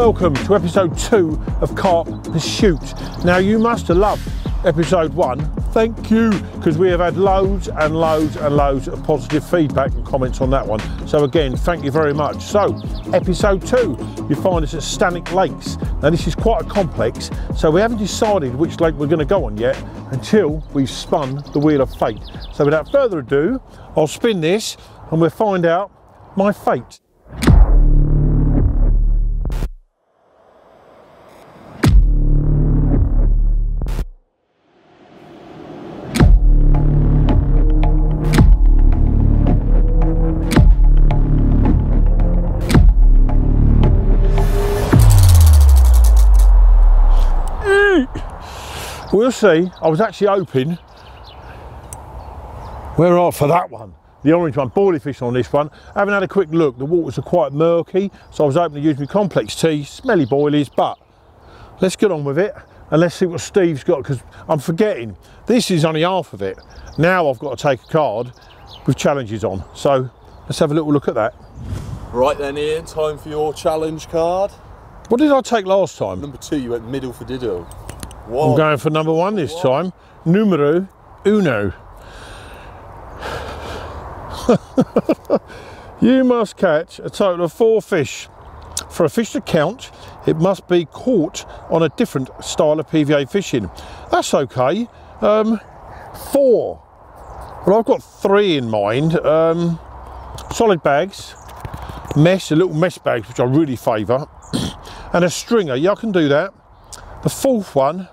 Welcome to episode 2 of Carp Pursuit. Now you must have loved episode 1, thank you, because we have had loads and loads and loads of positive feedback and comments on that one. So again, thank you very much. So episode 2, you find us at Stanwick Lakes. Now this is quite a complex, so we haven't decided which lake we're going to go on yet until we've spun the wheel of fate. So without further ado, I'll spin this and we'll find out my fate. We'll see. I was actually hoping, we're off for that one, the orange one, boilie fishing on this one. I haven't had a quick look, the waters are quite murky, so I was hoping to use my complex tea, smelly boilies, but let's get on with it and let's see what Steve's got, because I'm forgetting, this is only half of it. Now I've got to take a card with challenges on, so let's have a little look at that. Right then Ian, time for your challenge card. What did I take last time? Number 2, you went middle for diddle. I'm going for number 1 this time. Numero uno. You must catch a total of 4 fish. For a fish to count, it must be caught on a different style of PVA fishing. That's okay. 4. Well, I've got 3 in mind. Solid bags, mesh, a little mesh bags, which I really favour, and a stringer. Yeah, I can do that. The 4th one,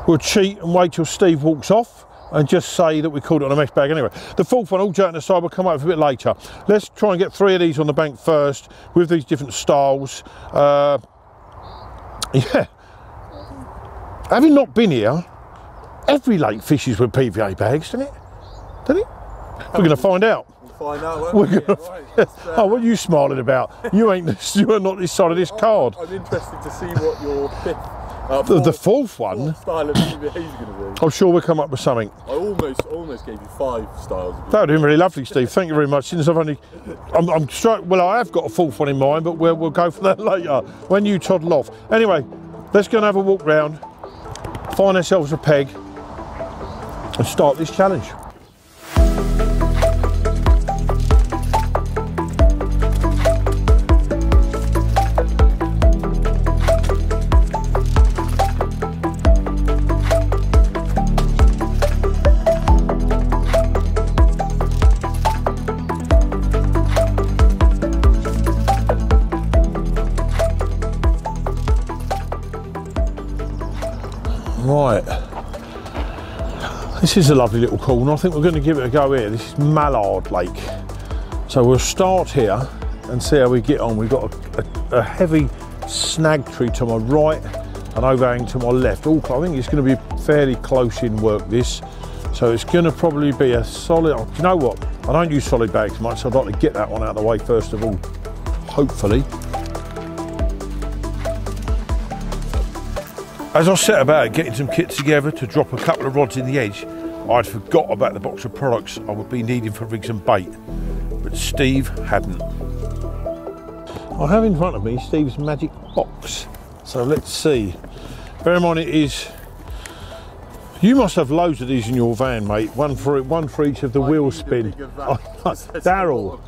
we'll cheat and wait till Steve walks off and just say that we called it on a mesh bag anyway. The 4th one, all joking aside, we'll come up with a bit later. Let's try and get 3 of these on the bank first with these different styles. Yeah, having not been here, every lake fishes with PVA bags, doesn't it? Doesn't it? We're going to find out. We'll find out, won't we? Right, oh, what are you smiling about? You are not this side of this card. I'm interested to see what your 5th, the 4th one style of PVA is going to be. I'm sure we'll come up with something. I almost gave you 5 styles. That would have been really lovely, Steve. Thank you very much. Since I've only, I'm straight. Well, I have got a 4th one in mind, but we'll go for that later when you toddle off. Anyway, let's go and have a walk round, find ourselves a peg, and start this challenge. Right, this is a lovely little corner. I think we're going to give it a go here. This is Mallard Lake. So we'll start here and see how we get on. We've got a heavy snag tree to my right and overhang to my left. I think it's going to be fairly close in work, this. So it's going to probably be a solid, do you know what? I don't use solid bags much, so I'd like to get that one out of the way first of all, hopefully. As I set about getting some kit together to drop a couple of rods in the edge, I'd forgot about the box of products I would be needing for rigs and bait, but Steve hadn't. I have in front of me Steve's magic box, so let's see. Bear in mind it is, you must have loads of these in your van, mate, one for each of the wheel spin. Daryl,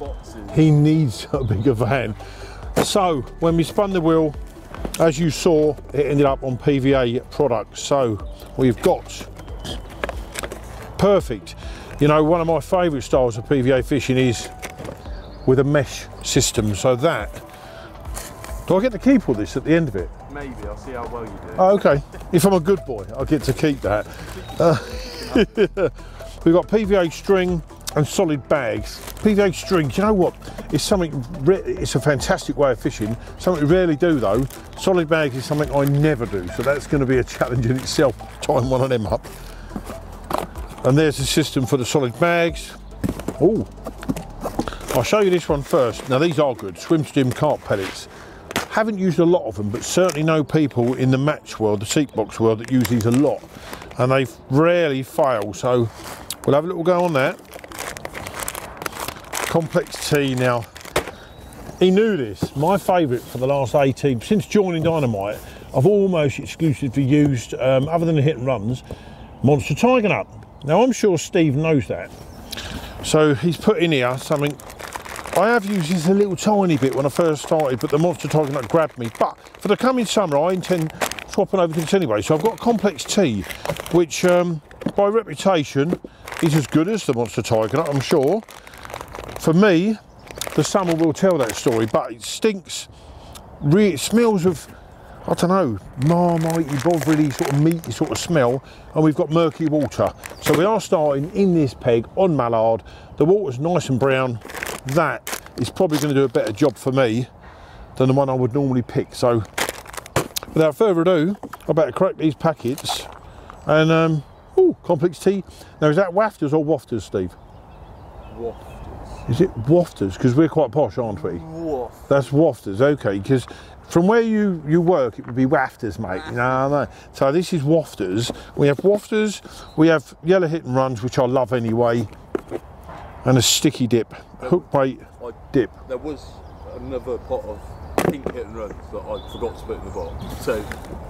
he needs a bigger van. So when we spun the wheel, as you saw, it ended up on PVA products, so we've got perfect. You know, one of my favourite styles of PVA fishing is with a mesh system, so that, do I get to keep all this at the end of it? Maybe, I'll see how well you do. Oh, okay, if I'm a good boy, I'll get to keep that. We've got PVA string and solid bags. PVA string, do you know what? It's something, it's a fantastic way of fishing. Something we rarely do though. Solid bags is something I never do, so that's going to be a challenge in itself, tying one of them up. And there's the system for the solid bags. Oh, I'll show you this one first. Now these are good, Swim Stim carp pellets. Haven't used a lot of them, but certainly know people in the match world, the seat box world, that use these a lot. And they rarely fail, so we'll have a little go on that. Complex tea now. He knew this. My favourite for the last 18, since joining Dynamite, I've almost exclusively used, other than the hit and runs, Monster Tiger Nut. Now I'm sure Steve knows that. So he's put in here something. I have used this a little tiny bit when I first started, but the Monster Tiger Nut grabbed me. But for the coming summer, I intend swapping over this anyway. So I've got a complex tea, which by reputation is as good as the Monster Tiger Nut, I'm sure. For me, the summer will tell that story, but it stinks. It smells of, I don't know, marmitey, bothery, sort of meaty sort of smell, and we've got murky water. So we are starting in this peg on mallard. The water's nice and brown. That is probably going to do a better job for me than the one I would normally pick. So without further ado, I better crack these packets and oh, complex tea. Now is that wafters or wafters, Steve? Wafters. Is it wafters? Because we're quite posh, aren't we? Waft. That's wafters, okay, because from where you work it would be wafters, mate. No. So this is wafters. We have wafters, we have yellow hit and runs, which I love anyway, and a sticky dip, hook bait dip. There was another pot of pink hit and runs that I forgot to put in the box. So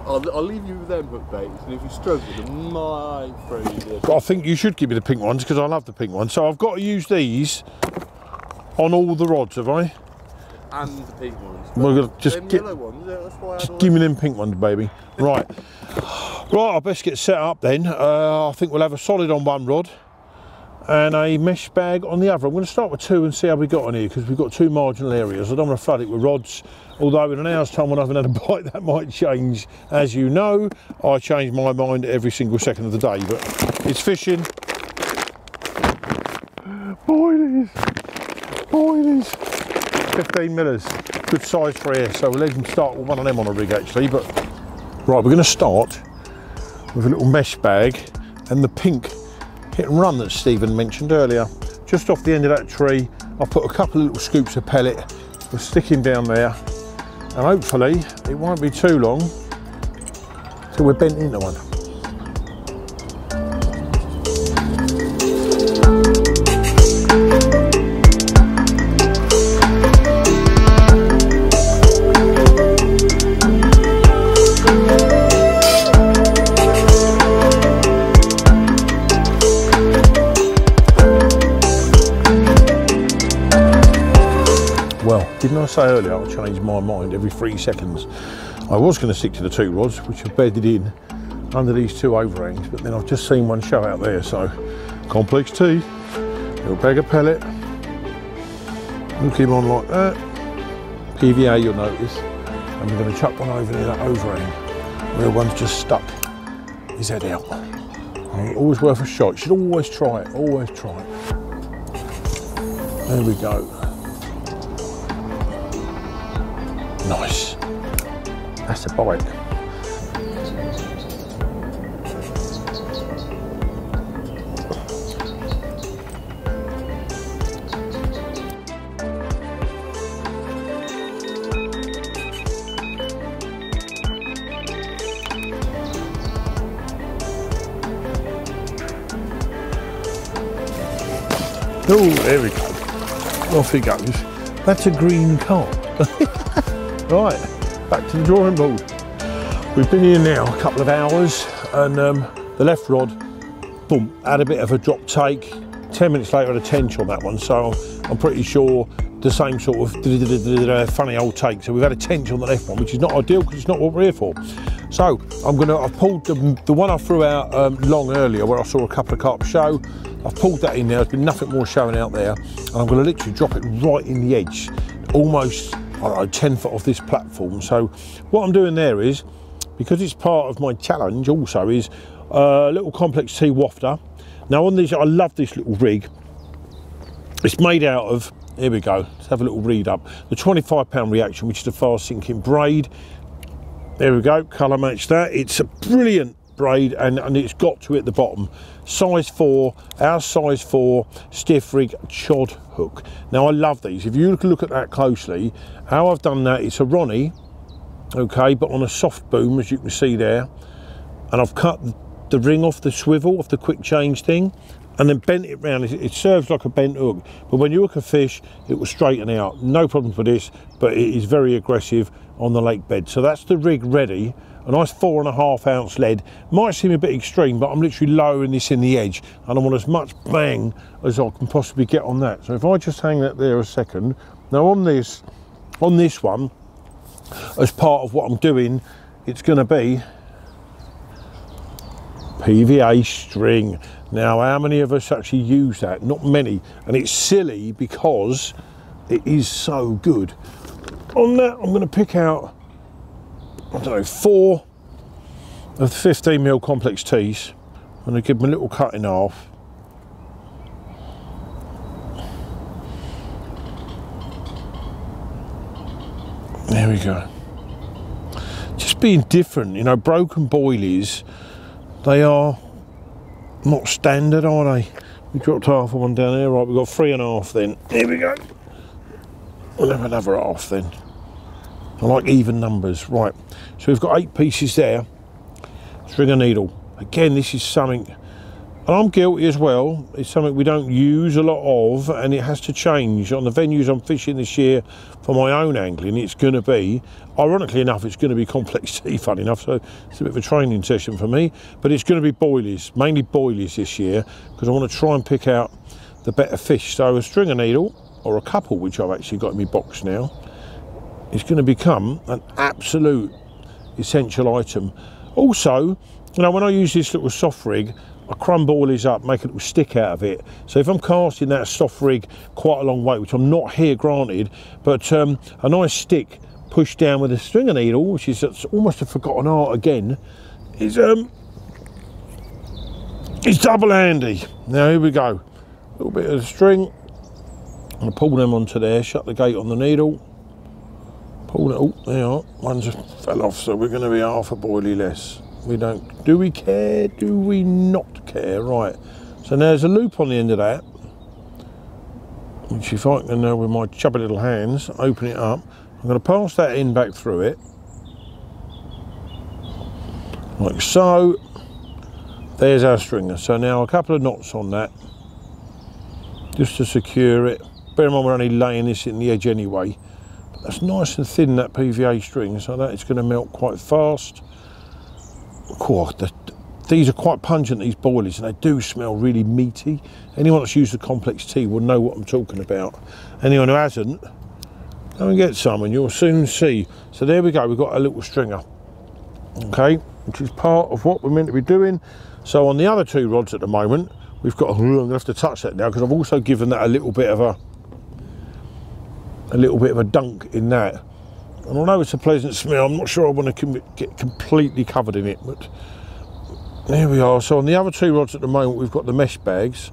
I'll leave you with them hook baits, and if you struggle, I might throw you this. I think you should give me the pink ones because I love the pink ones. So I've got to use these on all the rods, have I? And the pink ones. We're gonna just get, yellow ones, yeah, that's why just give me them pink ones, baby. Right, right. I best get set up then. I think we'll have a solid on one rod and a mesh bag on the other. I'm going to start with two and see how we got on here because we've got two marginal areas. I don't want to flood it with rods, although in an hour's time when I haven't had a bite that might change. As you know, I change my mind every single second of the day, but it's fishing. Boilies, boilies. 15 millers, good size for here, so we'll even start with one of them on a rig actually. But right, we're going to start with a little mesh bag and the pink hit and run that Stephen mentioned earlier. Just off the end of that tree, I'll put a couple of little scoops of pellet. We'll stick him down there, and hopefully it won't be too long till we're bent into one. Didn't I say earlier I'll change my mind every 3 seconds? I was going to stick to the two rods, which are bedded in under these two overhangs, but then I've just seen one show out there. So complex tea, little bag of pellet, hook him on like that, PVA you'll notice, and we're going to chuck one over near that overhang where one's just stuck his head out. Always worth a shot. You should always try it, always try it. There we go. Nice. That's a bite. Oh, there we go. Off he goes. That's a green carp. Right, back to the drawing board. We've been here now a couple of hours, and the left rod, boom, had a bit of a drop take. 10 minutes later, had a tench on that one, so I'm pretty sure the same sort of funny old take. So we've had a tench on the left one, which is not ideal because it's not what we're here for. So I've pulled the one I threw out long earlier, where I saw a couple of carp show. I've pulled that in there. There's been nothing more showing out there, and I'm going to literally drop it right in the edge, almost, I don't know, 10 foot off this platform. So what I'm doing there is, because it's part of my challenge also, is a little complex tea wafter. Now on this, I love this little rig. It's made out of, here we go, let's have a little read up. The 25-pound reaction, which is a fast sinking braid. There we go, colour match that. It's a brilliant braid, and it's got to at the bottom. Size 4, our size 4 stiff rig chod hook. Now I love these. If you look at that closely, how I've done that, it's a Ronnie, okay, but on a soft boom, as you can see there, and I've cut the ring off the swivel, off the quick change thing, and then bent it round. It serves like a bent hook, but when you hook a fish, it will straighten out. No problem for this, but it is very aggressive on the lake bed. So that's the rig ready. A nice 4.5 ounce lead. Might seem a bit extreme, but I'm literally lowering this in the edge, and I want as much bang as I can possibly get on that. So if I just hang that there a second. Now on this one, as part of what I'm doing, it's going to be PVA string. Now, how many of us actually use that? Not many, and it's silly because it is so good. On that, I'm going to pick out, I don't know, 4 of the 15mm complex tees. I'm going to give them a little cut in half. There we go. Just being different, you know, broken boilies, they are not standard, are they? We dropped half of one down there. Right, we've got 3.5 then. Here we go. We'll have another half then. I like even numbers. Right, so we've got 8 pieces there. String a needle. Again, this is something, and I'm guilty as well, it's something we don't use a lot of, and it has to change. On the venues I'm fishing this year for my own angling, it's going to be, ironically enough, it's going to be complex tea, funny enough, so it's a bit of a training session for me, but it's going to be boilies, mainly boilies this year, because I want to try and pick out the better fish. So a string a needle, or a couple, which I've actually got in my box now, is going to become an absolute essential item. Also, you know, when I use this little soft rig, I crumb boilies up, make a little stick out of it. So if I'm casting that soft rig quite a long way, which I'm not here granted, but a nice stick pushed down with a string a needle, which is almost a forgotten art again, is double handy. Now here we go. A little bit of string. I'm going to pull them onto there, shut the gate on the needle. Pull it, oh, there you are. One just fell off, so we're going to be half a boilie less. We don't, do we care? Do we not care? Right, so now there's a loop on the end of that, which if I can now with my chubby little hands open it up, I'm going to pass that in back through it, like so. There's our stringer. So now a couple of knots on that, just to secure it. Bear in mind we're only laying this in the edge anyway. But that's nice and thin, that PVA string, so that it's going to melt quite fast. These are quite pungent, these boilies, and they do smell really meaty. Anyone that's used the complex tea will know what I'm talking about. Anyone who hasn't, go and get some and you'll soon see. So there we go, we've got a little stringer, okay, which is part of what we're meant to be doing. So on the other 2 rods at the moment, we've got, I'm going to have to touch that now because I've also given that a little bit of a dunk in that. And although it's a pleasant smell, I'm not sure I want to get completely covered in it, but there we are. So on the other 2 rods at the moment, we've got the mesh bags.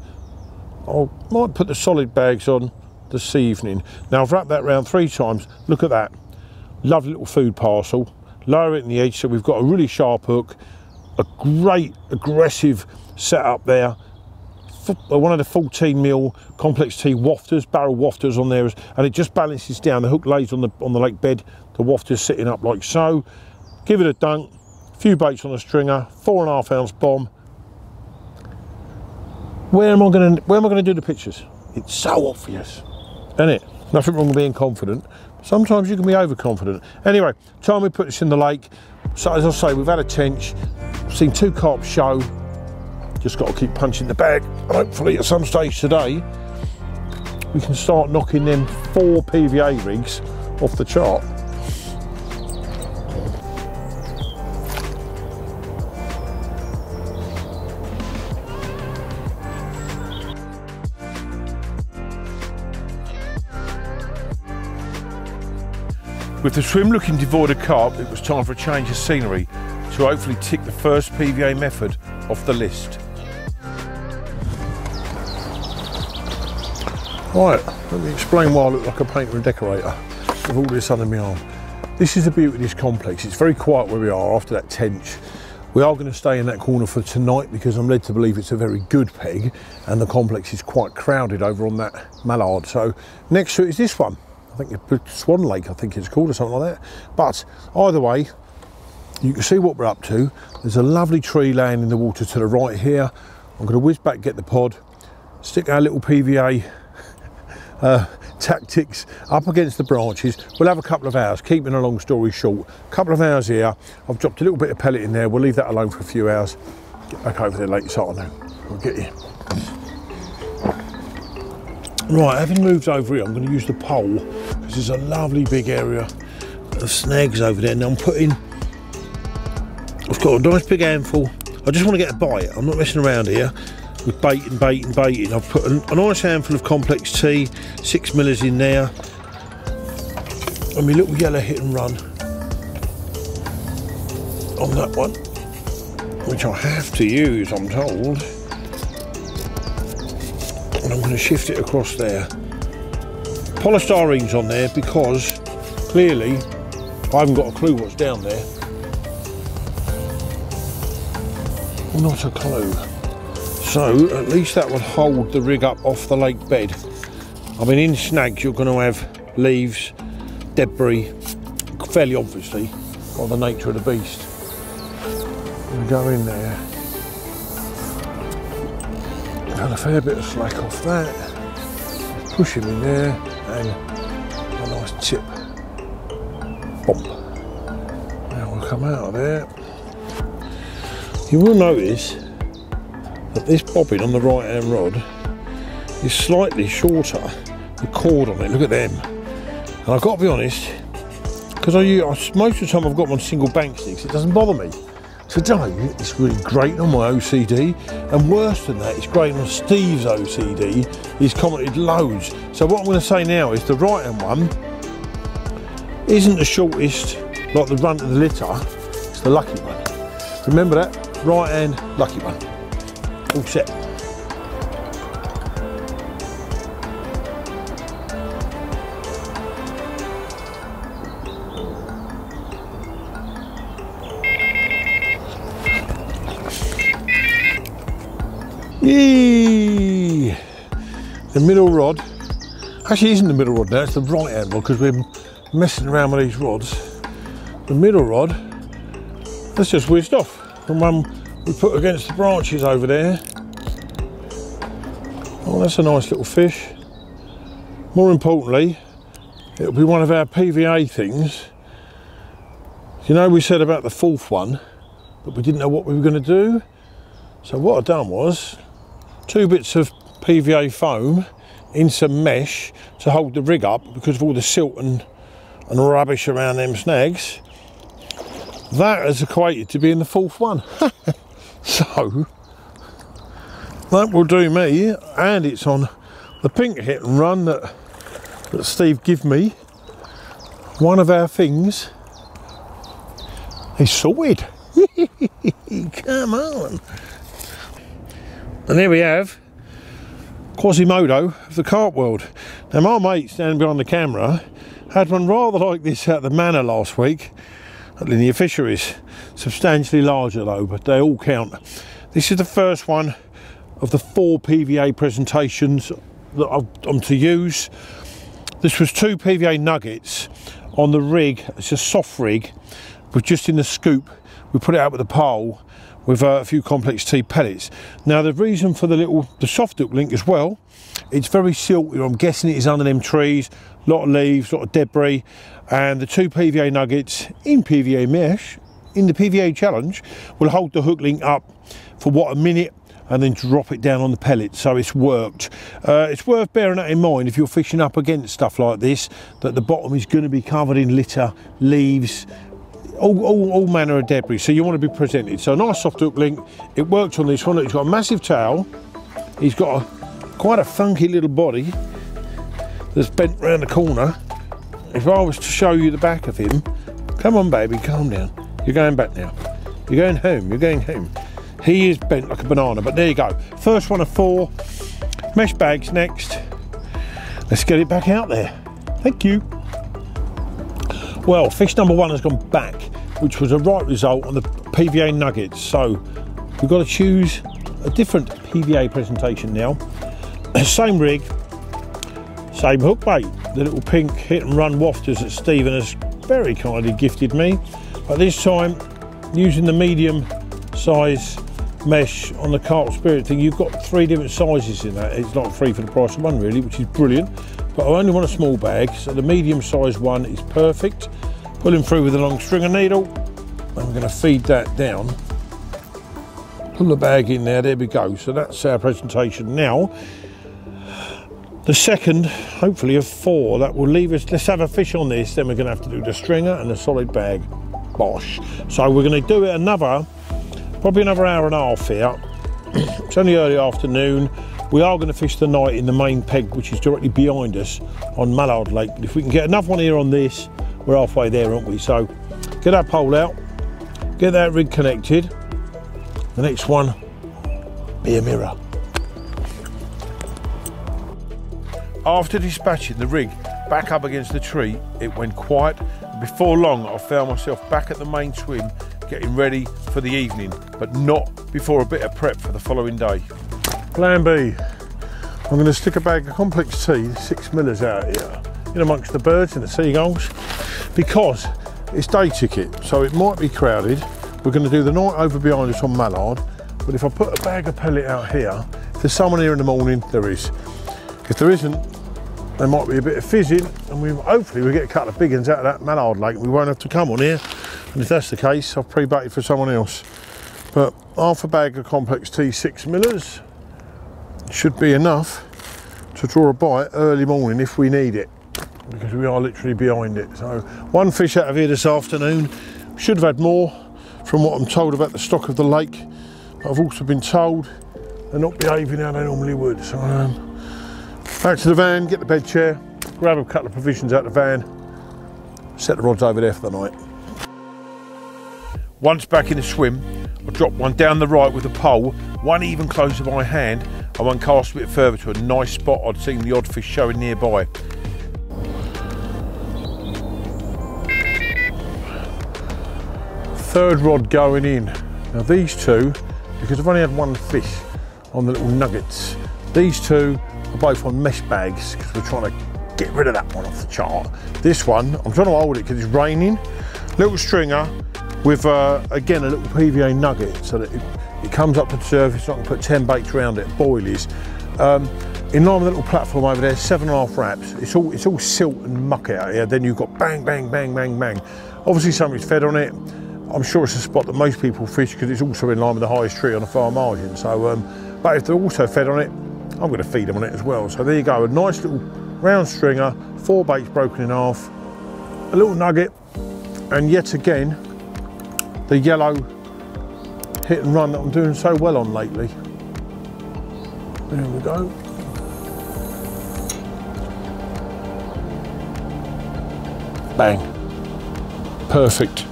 I might put the solid bags on this evening. Now I've wrapped that round 3 times. Look at that. Lovely little food parcel. Lower it in the edge, so we've got a really sharp hook, a great aggressive setup there. One of the 14mm complex tea wafters, barrel wafters on there, and it just balances down. The hook lays on the lake bed, the wafter's sitting up like so. Give it a dunk, a few baits on the stringer, 4.5 ounce bomb. Where am I going to do the pictures? It's so obvious, isn't it? Nothing wrong with being confident. Sometimes you can be overconfident. Anyway, time we put this in the lake. So as I say, we've had a tench, seen 2 carp show. Just got to keep punching the bag. Hopefully at some stage today, we can start knocking them 4 PVA rigs off the chart. With the swim looking devoid of carp, it was time for a change of scenery to hopefully tick the first PVA method off the list. Right, let me explain why I look like a painter and decorator with all this under my arm. This is the beauty of this complex. It's very quiet where we are after that tench. We are going to stay in that corner for tonight because I'm led to believe it's a very good peg and the complex is quite crowded over on that mallard. So next to it is this one. I think it's Swan Lake, I think it's called, or something like that. But either way, You can see what we're up to. There's a lovely tree laying in the water to the right here. I'm going to whiz back, get the pod, stick our little PVA tactics up against the branches. We'll have a couple of hours, keeping a long story short. A couple of hours here. I've dropped a little bit of pellet in there. We'll leave that alone for a few hours. Get back over there late this afternoon. We'll get you. Right, having moved over here, I'm going to use the pole because there's a lovely big area of snags over there. Now I'm putting, I've got a nice big handful. I just want to get a bite. I'm not messing around here with baiting. I've put a nice handful of complex T, 6 millers in there, and my little yellow hit and run on that one, which I have to use, I'm told. And I'm going to shift it across there. Polystyrene's on there because clearly I haven't got a clue what's down there. Not a clue. So at least that would hold the rig up off the lake bed. I mean, in snags you're going to have leaves, debris, fairly obviously, by the nature of the beast. I'm going to go in there. Got a fair bit of slack off that. Push him in there and a nice tip. Bump. Now we'll come out of there. You will notice that this bobbin on the right hand rod is slightly shorter, the cord on it, look at them. And I've got to be honest, because most of the time I've got them on single bank sticks, it doesn't bother me. Today it's really great on my OCD, and worse than that, it's great on Steve's OCD. He's commented loads. So what I'm going to say now is the right hand one isn't the shortest like the runt of the litter, it's the lucky one. Remember that? Right hand, lucky one. All set. Yee! The middle rod, actually isn't the middle rod now, it's the right hand rod because we're messing around with these rods. The middle rod, that's just whizzed off. The one we put against the branches over there. Oh, that's a nice little fish. More importantly, it'll be one of our PVA things. You know, we said about the fourth one, but we didn't know what we were going to do. So what I've done was 2 bits of PVA foam in some mesh to hold the rig up because of all the silt and rubbish around them snags. That has equated to being the fourth one. So that will do me, and it's on the pink hit and run that Steve gave me. One of our things is sorted. Come on. And there we have Quasimodo of the carp world. Now my mate standing behind the camera had one rather like this at the manor last week at Northhamptonshire Fisheries. Substantially larger though, but they all count. This is the first one of the 4 PVA presentations that I'm to use. This was 2 PVA nuggets on the rig. It's a soft rig, but just in the scoop we put it out with a pole with a few complex T pellets. Now the reason for the soft hook link as well, it's very silty. I'm guessing it is under them trees, a lot of leaves, a lot of debris, and the 2 PVA nuggets in PVA mesh in the PVA challenge will hold the hook link up for what, a minute, and then drop it down on the pellet. So it's worked. It's worth bearing that in mind if you're fishing up against stuff like this, that the bottom is going to be covered in litter, leaves, all manner of debris, so you want to be presented. So a nice soft hook link. It worked on this one. It's got a massive tail. He's got quite a funky little body that's bent round the corner. If I was to show you the back of him, come on baby, calm down. You're going back now. You're going home, you're going home. He is bent like a banana, but there you go. First one of 4. Mesh bags next. Let's get it back out there. Thank you. Well, fish number 1 has gone back, which was a right result on the PVA nuggets. So we've got to choose a different PVA presentation now. Same rig, same hook bait, the little pink hit and run wafters that Stephen has very kindly gifted me. But this time using the medium size mesh on the Carp Spirit thing, you've got 3 different sizes in that. It's like 3 for the price of 1 really, which is brilliant. But I only want a small bag, so the medium size one is perfect. Pulling through with a long stringer needle, and we're going to feed that down. Pull the bag in there we go. So that's our presentation. Now, the second, hopefully of 4, that will leave us. Let's have a fish on this, then we're going to have to do the stringer and the solid bag. Bosh. So we're going to do it probably another hour and a half here. It's only early afternoon. We are going to fish the night in the main peg, which is directly behind us on Mallard Lake. But if we can get enough one here on this, we're halfway there, aren't we? So get that pole out, get that rig connected. The next one, be a mirror. After dispatching the rig back up against the tree, it went quiet. Before long, I found myself back at the main swim, getting ready for the evening, but not before a bit of prep for the following day. Plan B, I'm going to stick a bag of complex tea, 6 millers out here, in amongst the birds and the seagulls, because it's day ticket, so it might be crowded. We're going to do the night over behind us on Mallard, but if I put a bag of pellet out here, if there's someone here in the morning, there is. If there isn't, there might be a bit of fizzing, and hopefully we'll get a couple of big ones out of that Mallard Lake. We won't have to come on here, and if that's the case, I've pre-baited for someone else. But half a bag of complex tea, 6 millers, should be enough to draw a bite early morning if we need it, because we are literally behind it. So 1 fish out of here this afternoon. Should have had more from what I'm told about the stock of the lake, but I've also been told they're not behaving how they normally would. So back to the van, get the bed chair, grab a couple of provisions out of the van, set the rods over there for the night. Once back in the swim, I dropped one down the right with a pole, one even closer by hand, and one cast a bit further to a nice spot I'd seen the odd fish showing nearby. Third rod going in. Now these two, because I've only had 1 fish on the little nuggets, these two are both on mesh bags because we're trying to get rid of that one off the chart. This one, I'm trying to hold it because it's raining. Little stringer with, again, a little PVA nugget so that it comes up to the surface, so I can put 10 baits around it, boilies. In line with the little platform over there, 7.5 wraps. It's all silt and muck out here. Then you've got bang, bang, bang, bang, bang. Obviously somebody's fed on it. I'm sure it's a spot that most people fish because it's also in line with the highest tree on the far margin. So, but if they're also fed on it, I'm going to feed them on it as well. So there you go, a nice little round stringer, 4 baits broken in half, a little nugget, and yet again, the yellow hit and run that I'm doing so well on lately. There we go. Bang. Perfect.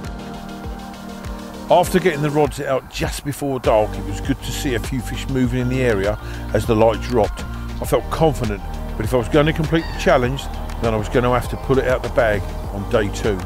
After getting the rods out just before dark, it was good to see a few fish moving in the area as the light dropped. I felt confident, but if I was going to complete the challenge, then I was going to have to pull it out the bag on day 2.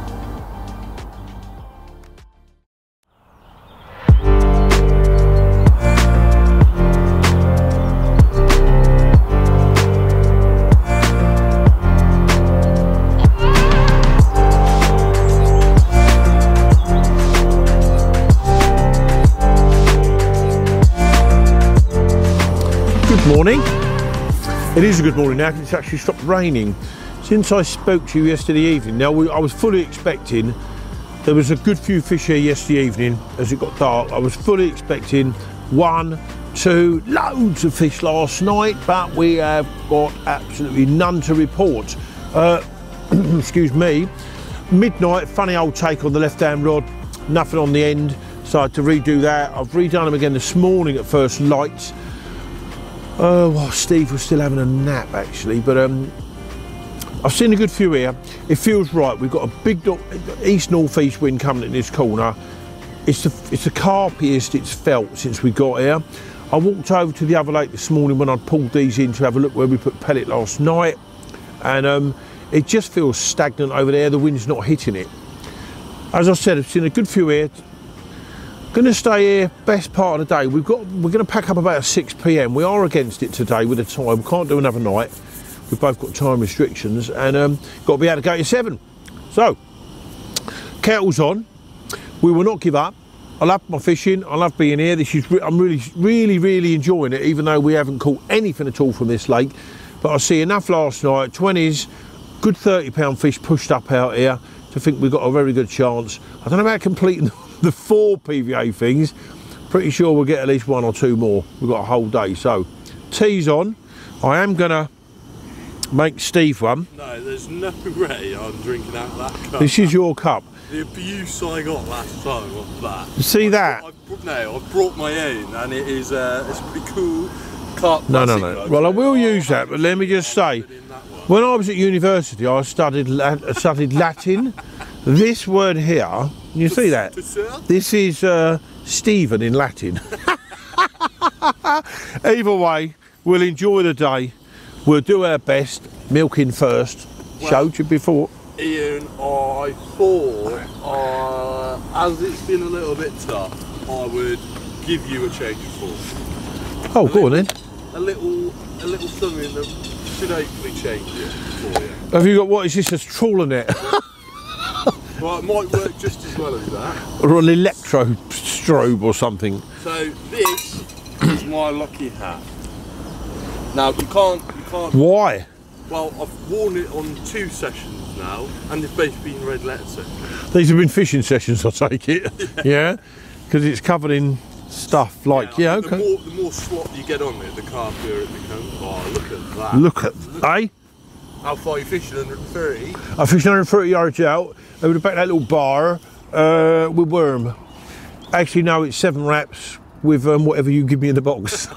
Morning. It is a good morning now because it's actually stopped raining. Since I spoke to you yesterday evening, now I was fully expecting, there was a good few fish here yesterday evening as it got dark. I was fully expecting 1, 2, loads of fish last night, but we have got absolutely none to report. Excuse me. Midnight, funny old take on the left hand rod, nothing on the end, so I had to redo that. I've redone them again this morning at first light. Well, Steve was still having a nap actually, but I've seen a good few here. It feels right. We've got a big east-northeast wind coming in this corner. It's the carpiest it's felt since we got here. I walked over to the other lake this morning when I pulled these in to have a look where we put pellet last night, and it just feels stagnant over there. The wind's not hitting it. As I said, I've seen a good few here. Going to stay here best part of the day. We're going to pack up about 6 p.m. We are against it today with the time. We can't do another night. We've both got time restrictions, and got to be out of gate at 7. So kettle's on. We will not give up. I love my fishing. I love being here. I'm really enjoying it, even though we haven't caught anything at all from this lake. But I see enough last night. 20s, good 30-pound fish pushed up out here to think we've got a very good chance. I don't know about completing the 4 PVA things. Pretty sure we'll get at least 1 or 2 more. We've got a whole day. So, tea's on. I am gonna make Steve one. No, there's no way I'm drinking out of that cup. This is your cup. The abuse I got last time of that. You see that? I brought my own, and it is it's pretty cool. Carp No. Well, I will use that, but let me just say, when I was at university, I studied Latin. This word here, you see that? This is Stephen in Latin. Either way, we'll enjoy the day. We'll do our best. Milking first. Well, showed you before. Ian, I thought, as it's been a little bit tough, I would give you a change of force. Oh, go on then. A little something that should hopefully change it for you. Have you got, what is this, a trawler net? Well, it might work just as well as that. Or an electro strobe or something. So this is my lucky hat. Now you can't. Why? Well, I've worn it on 2 sessions now, and they've both been red letter sessions. These have been fishing sessions, I take it. Yeah, because it's covered in stuff like okay. The more slot you get on it, the carpier it becomes. Oh, look at that! Look at, eh? How far are you fishing? 130. I fished 130 yards out over the back of that little bar with worm. Actually, no, it's 7 wraps with whatever you give me in the box.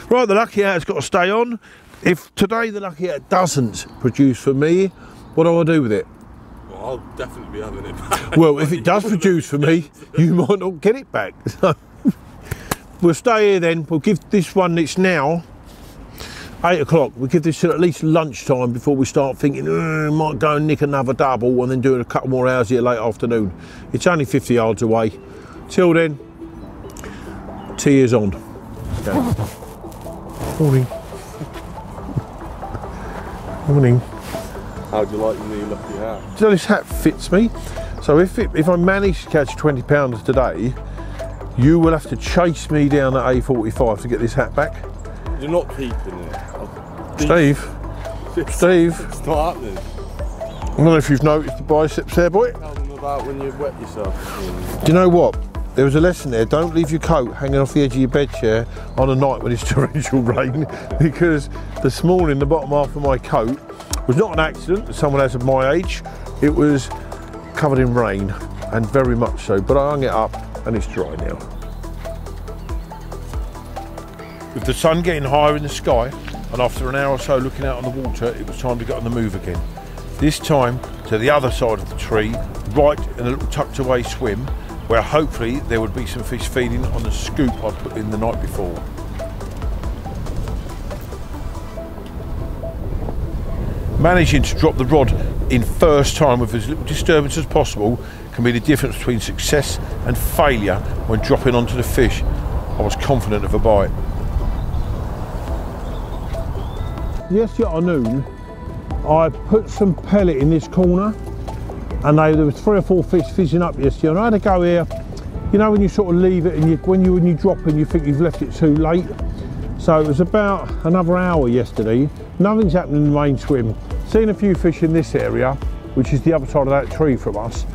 Right, the lucky hat's got to stay on. If today the lucky hat doesn't produce for me, what do I do with it? Well, I'll definitely be having it back. Well, if it does produce for me, you might not get it back. So, we'll stay here then. We'll give this one, it's now 8 o'clock. We'll give this till at least lunchtime before we start thinking, might go and nick another double and then do a couple more hours here late afternoon. It's only 50 yards away. Till then, tea is on. Okay. Morning. Morning. How do you like your new lucky hat? So this hat fits me. So if I manage to catch 20 pounders today, you will have to chase me down at A45 to get this hat back. You're not keeping it. Steve. Steve. It's not happening. I don't know if you've noticed the biceps there, boy. Tell them about when you wet yourself. Do you know what? There was a lesson there. Don't leave your coat hanging off the edge of your bed chair on a night when it's torrential rain, because this morning the bottom half of my coat was not an accident. Someone has of my age. It was covered in rain, and very much so. But I hung it up, and it's dry now. With the sun getting higher in the sky, and after an hour or so looking out on the water, it was time to get on the move again. This time to the other side of the tree, right in a little tucked away swim, where hopefully there would be some fish feeding on the scoop I put in the night before. Managing to drop the rod in first time with as little disturbance as possible can be the difference between success and failure when dropping onto the fish. I was confident of a bite. Yesterday afternoon, I put some pellet in this corner, and there was 3 or 4 fish fizzing up yesterday, and I had to go here. You know when you sort of leave it and when you drop and you think you've left it too late. So it was about another hour yesterday. Nothing's happening in the main swim. Seen a few fish in this area, which is the other side of that tree from us.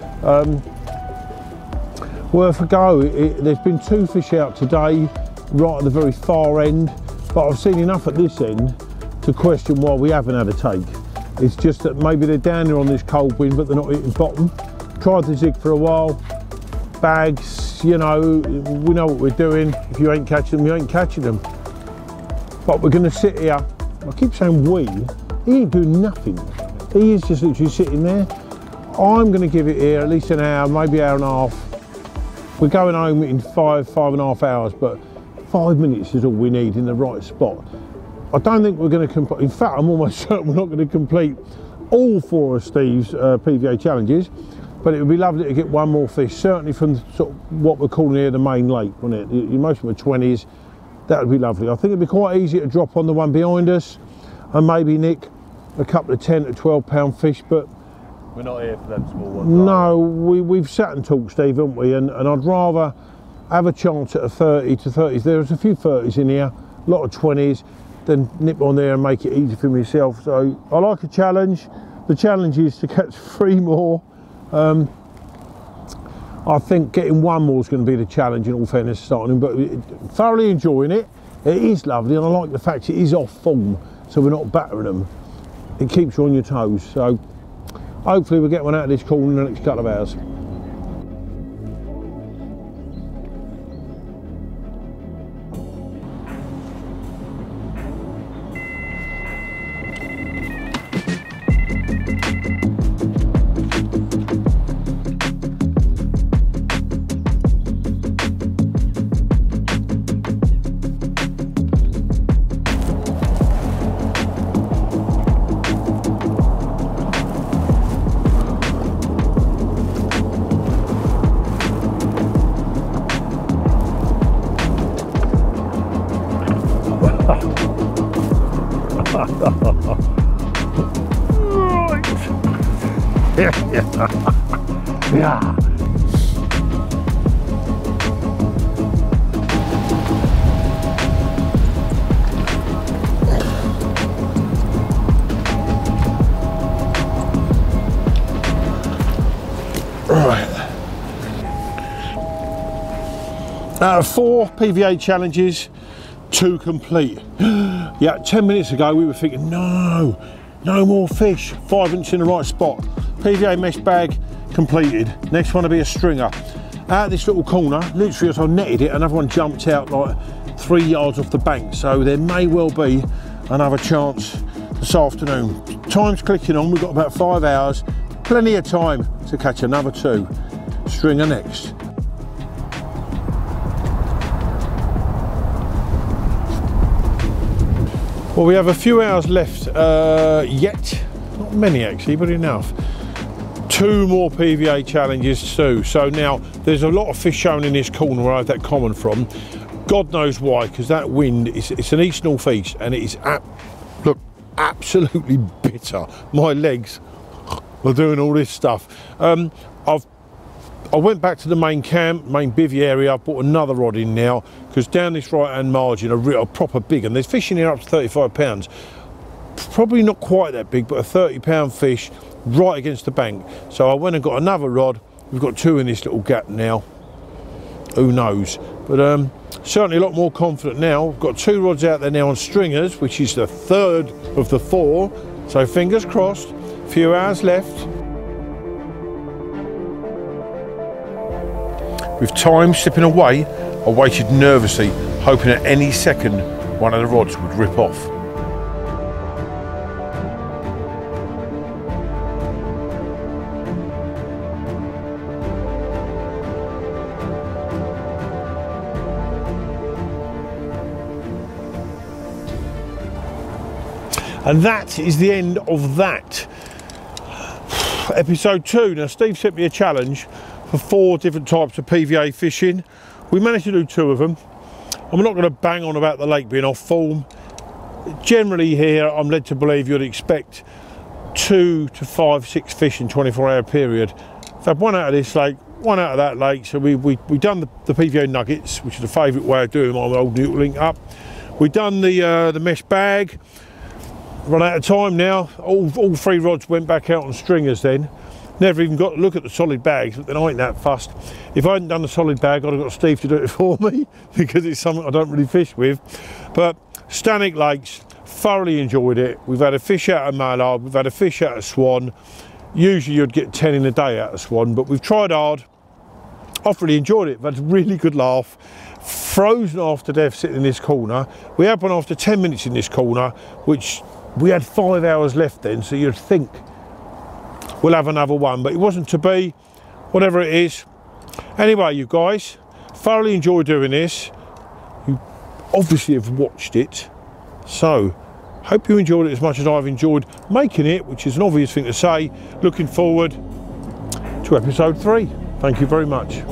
Worth a go. There's been 2 fish out today, right at the very far end, but I've seen enough at this end to question why we haven't had a take. It's just that maybe they're down there on this cold wind, but they're not hitting bottom. Tried the zig for a while. Bags, you know, we know what we're doing. If you ain't catching them, you ain't catching them. But we're going to sit here. I keep saying we. He ain't doing nothing. He is just literally sitting there. I'm going to give it here at least an hour, maybe an hour and a half. We're going home in 5.5 hours, but 5 minutes is all we need in the right spot. I don't think we're going to complete, in fact I'm almost certain we're not going to complete all 4 of Steve's PVA challenges, but it would be lovely to get 1 more fish, certainly from sort of what we're calling here the main lake, wouldn't it? Most of them are 20s, that would be lovely. I think it'd be quite easy to drop on the one behind us and maybe nick a couple of 10 to 12 pound fish, but We're not here for them small ones. No, we've sat and talked, Steve, haven't we? And I'd rather have a chance at a 30 to 30s. There's a few 30s in here, a lot of 20s, than nip on there and make it easy for myself. So I like a challenge. The challenge is to catch 3 more. I think getting 1 more is going to be the challenge, in all fairness, starting, but thoroughly enjoying it. It is lovely, and I like the fact it is off form, so we're not battering them. It keeps you on your toes. So hopefully we'll get one out of this corner in the next couple of hours. Yeah. Right. Out of 4 PVA challenges, 2 complete. Yeah, 10 minutes ago we were thinking, no more fish. 5 inches in the right spot. PVA mesh bag completed. Next one will be a stringer. Out this little corner, literally as I netted it, another one jumped out like 3 yards off the bank. So there may well be another chance this afternoon. Time's clicking on, we've got about 5 hours. Plenty of time to catch another 2. Stringer next. Well, we have a few hours left yet. Not many actually, but enough. 2 more PVA challenges too. So now there's a lot of fish shown in this corner where I have that comment from. God knows why, because that wind, it's an east-north-east, and it is absolutely bitter. My legs are doing all this stuff. I went back to the main camp, main bivvy area. I bought another rod in now, because down this right-hand margin are proper big, and there's fish in here up to 35 pounds. Probably not quite that big, but a 30-pound fish right against the bank. So I went and got another rod. We've got 2 in this little gap now. Who knows? But certainly a lot more confident now. We've got 2 rods out there now on stringers, which is the 3rd of the 4. So fingers crossed. A few hours left. With time slipping away, I waited nervously, hoping at any second one of the rods would rip off. And that is the end of that. Episode 2. Now, Steve sent me a challenge for 4 different types of PVA fishing. We managed to do 2 of them. I'm not going to bang on about the lake being off form. Generally here, I'm led to believe you'd expect 2 to 5, 6 fish in 24-hour period. I've had 1 out of this lake, 1 out of that lake. So we've done the PVA nuggets, which is a favourite way of doing my old noodle link up. We've done the mesh bag. Run out of time now. All 3 rods went back out on stringers then. Never even got to look at the solid bags, but then I ain't that fussed. If I hadn't done the solid bag, I'd have got Steve to do it for me, because it's something I don't really fish with. But Stanwick Lakes, thoroughly enjoyed it. We've had a fish out of mallard, we've had a fish out of swan. Usually you'd get 10 in a day out of swan, but we've tried hard. I've really enjoyed it. I've had a really good laugh. Frozen half to death sitting in this corner. We had one after 10 minutes in this corner, which we had 5 hours left then, so you'd think we'll have another one, but it wasn't to be. Whatever it is. Anyway, you guys, thoroughly enjoyed doing this. You obviously have watched it, so hope you enjoyed it as much as I've enjoyed making it, which is an obvious thing to say. Looking forward to episode 3. Thank you very much.